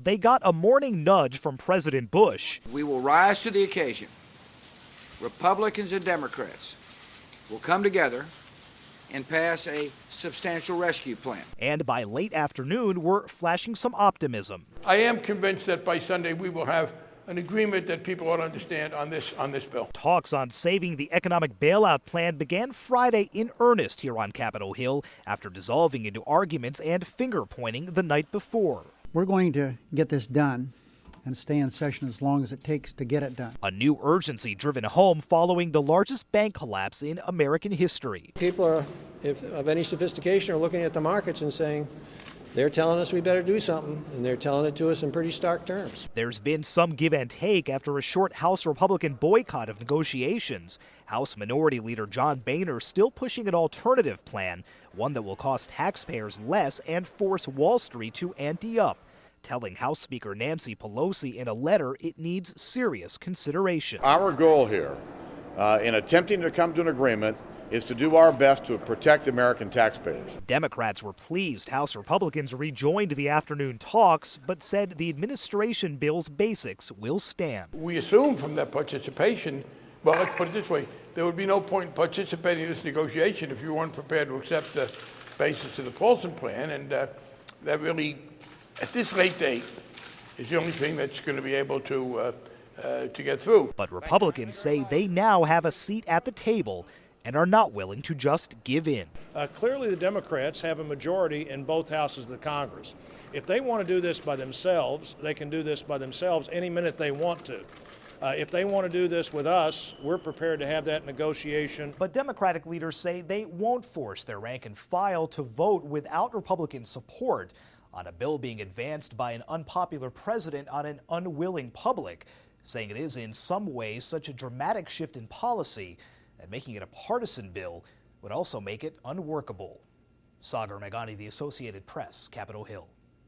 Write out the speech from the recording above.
they got a morning nudge from President Bush. We will rise to the occasion. Republicans and Democrats will come together and pass a substantial rescue plan. And by late afternoon, we're flashing some optimism. I am convinced that by Sunday we will have an agreement that people ought to understand on this bill. Talks on saving the economic bailout plan began Friday in earnest here on Capitol Hill after dissolving into arguments and finger-pointing the night before. We're going to get this done and stay in session as long as it takes to get it done. A new urgency driven home following the largest bank collapse in American history. People are, if of any sophistication, are looking at the markets and saying, they're telling us we better do something, and they're telling it to us in pretty stark terms. There's been some give and take after a short House Republican boycott of negotiations. House Minority Leader John Boehner still pushing an alternative plan, one that will cost taxpayers less and force Wall Street to ante up, telling House Speaker Nancy Pelosi in a letter it needs serious consideration. Our goal here, in attempting to come to an agreement, is to do our best to protect American taxpayers. Democrats were pleased House Republicans rejoined the afternoon talks, but said the administration bill's basics will stand. We assume from that participation, well, let's put it this way, there would be no point in participating in this negotiation if you weren't prepared to accept the basis of the Paulson plan, and that really, at this late date, is the only thing that's going to be able to get through. But Republicans say they now have a seat at the table and are not willing to just give in. Clearly the Democrats have a majority in both houses of the Congress. If they want to do this by themselves, they can do this by themselves any minute they want to. If they want to do this with us, we're prepared to have that negotiation. But Democratic leaders say they won't force their rank and file to vote without Republican support on a bill being advanced by an unpopular president on an unwilling public, saying it is in some ways such a dramatic shift in policy and making it a partisan bill would also make it unworkable. Sagar Meghani, The Associated Press, Capitol Hill.